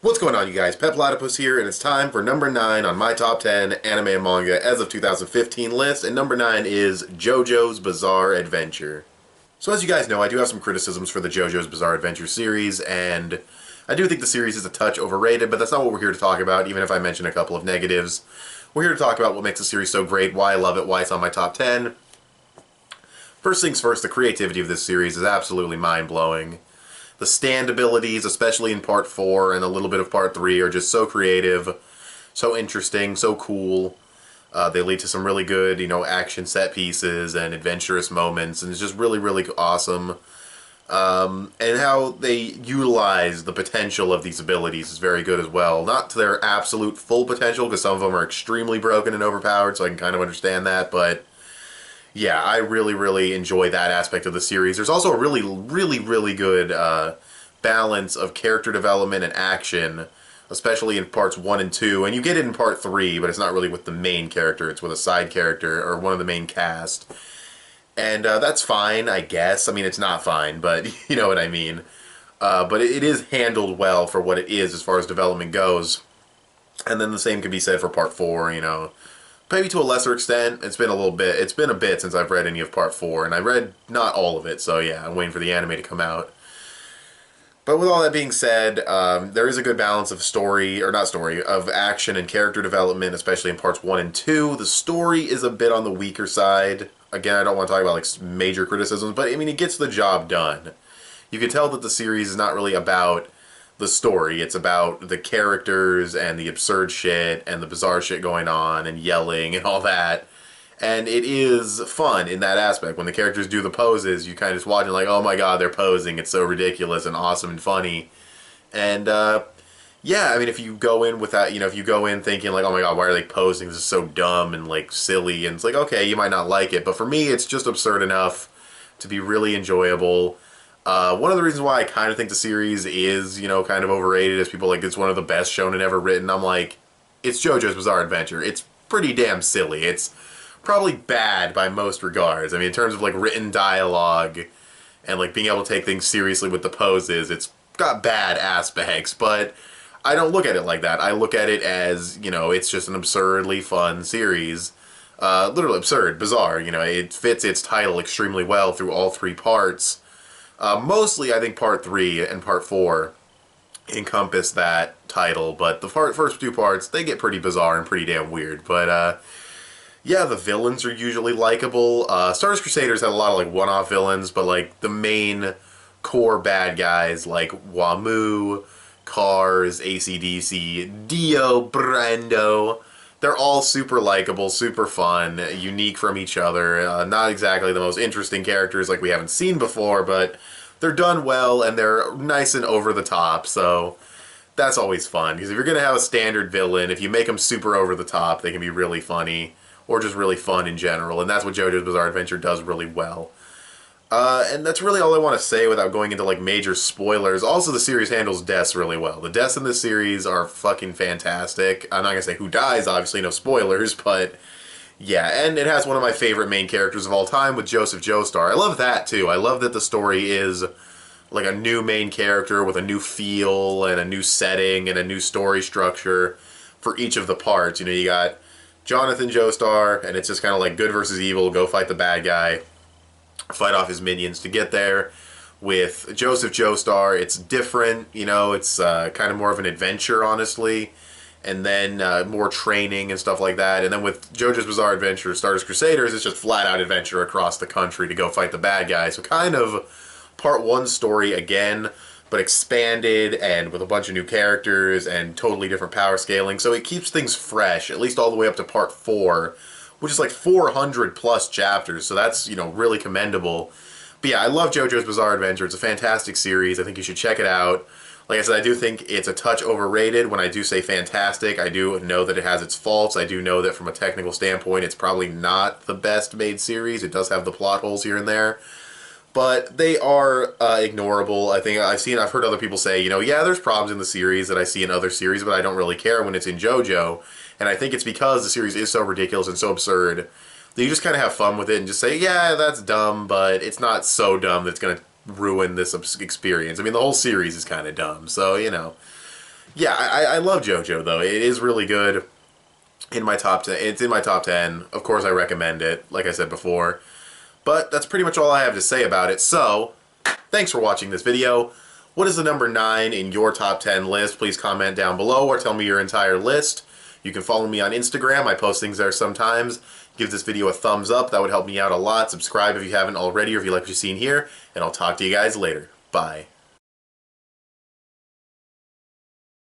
What's going on, you guys? Petplatypus here, and it's time for number 9 on my top 10 anime and manga as of 2015 list, and number 9 is JoJo's Bizarre Adventure. So as you guys know, I do have some criticisms for the JoJo's Bizarre Adventure series, and I do think the series is a touch overrated, but that's not what we're here to talk about, even if I mention a couple of negatives. We're here to talk about what makes the series so great, why I love it, why it's on my top 10. First things first, the creativity of this series is absolutely mind-blowing. The stand abilities, especially in Part 4 and a little bit of Part 3, are just so creative, so interesting, so cool. They lead to some really good, action set pieces and adventurous moments, and it's just really, really awesome. And how they utilize the potential of these abilities is very good as well. Not to their absolute full potential, because some of them are extremely broken and overpowered, so I can kind of understand that, but yeah, I really, really enjoy that aspect of the series. There's also a really, really, really good balance of character development and action, especially in parts 1 and 2. And you get it in part 3, but it's not really with the main character. It's with a side character or one of the main cast. And that's fine, I guess. I mean, it's not fine, but you know what I mean. But it is handled well for what it is as far as development goes. And then the same can be said for part 4, Maybe to a lesser extent. It's been a bit since I've read any of Part 4, and I read not all of it, so yeah, I'm waiting for the anime to come out. But with all that being said, there is a good balance of of action and character development, especially in Parts 1 and 2. The story is a bit on the weaker side. Again, I don't want to talk about major criticisms, but I mean, it gets the job done. You can tell that the series is not really about the story. It's about the characters and the absurd shit and the bizarre shit going on and yelling and all that. And it is fun in that aspect. When the characters do the poses, you kind of just watching like, oh my god, they're posing. It's so ridiculous and awesome and funny. And yeah, I mean, if you go in without, if you go in thinking like, oh my god, why are they posing? This is so dumb and silly. And it's like, okay, you might not like it. But for me, it's just absurd enough to be really enjoyable. One of the reasons why I kind of think the series is, kind of overrated is people it's one of the best shonen ever written. I'm like, it's JoJo's Bizarre Adventure. It's pretty damn silly. It's probably bad by most regards. I mean, in terms of written dialogue and being able to take things seriously with the poses, it's got bad aspects, but I don't look at it like that. I look at it as, it's just an absurdly fun series. Literally absurd, bizarre. It fits its title extremely well through all 3 parts. Mostly, I think Part 3 and Part 4 encompass that title, but the first 2 parts, they get pretty bizarre and pretty damn weird. But, yeah, the villains are usually likable. Stardust Crusaders had a lot of, one-off villains, but, the main core bad guys, like Wamu, Cars, AC/DC, Dio, Brando, they're all super likable, super fun, unique from each other. Not exactly the most interesting characters we haven't seen before, but they're done well and they're nice and over the top, so that's always fun. Because if you're going to have a standard villain, if you make them super over the top, they can be really funny, or just really fun in general, and that's what JoJo's Bizarre Adventure does really well. And that's really all I want to say without going into major spoilers. Also, the series handles deaths really well. The deaths in this series are fucking fantastic. I'm not going to say who dies, obviously, no spoilers, but yeah, and it has one of my favorite main characters of all time with Joseph Joestar. I love that, too. I love that the story is a new main character with a new feel and a new setting and a new story structure for each of the parts. You got Jonathan Joestar, and it's just kind of good versus evil, go fight the bad guy, fight off his minions to get there. With Joseph Joestar, it's different, it's kind of more of an adventure, honestly, and then more training and stuff like that. And then with JoJo's Bizarre Adventure, Stardust Crusaders, it's just flat-out adventure across the country to go fight the bad guy. So kind of Part 1 story again, but expanded and with a bunch of new characters and totally different power scaling. So it keeps things fresh, at least all the way up to Part 4, which is 400 plus chapters, so that's, really commendable. But yeah, I love JoJo's Bizarre Adventure. It's a fantastic series. I think you should check it out. Like I said, I do think it's a touch overrated. When I do say fantastic, I do know that it has its faults. I do know that from a technical standpoint, it's probably not the best made series. It does have the plot holes here and there, but they are ignorable. I've heard other people say, yeah, there's problems in the series that I see in other series, but I don't really care when it's in JoJo. And I think it's because the series is so ridiculous and so absurd that you just kind of have fun with it and just say, yeah, that's dumb, but it's not so dumb that it's going to ruin this experience. I mean, the whole series is kind of dumb, so, Yeah, I love JoJo though. It is really good. In my top 10, it's in my top 10. Of course, I recommend it, like I said before. But that's pretty much all I have to say about it. So, thanks for watching this video. What is the number 9 in your top 10 list? Please comment down below or tell me your entire list. You can follow me on Instagram. I post things there sometimes. Give this video a thumbs up. That would help me out a lot. Subscribe if you haven't already or if you like what you've seen here. And I'll talk to you guys later. Bye.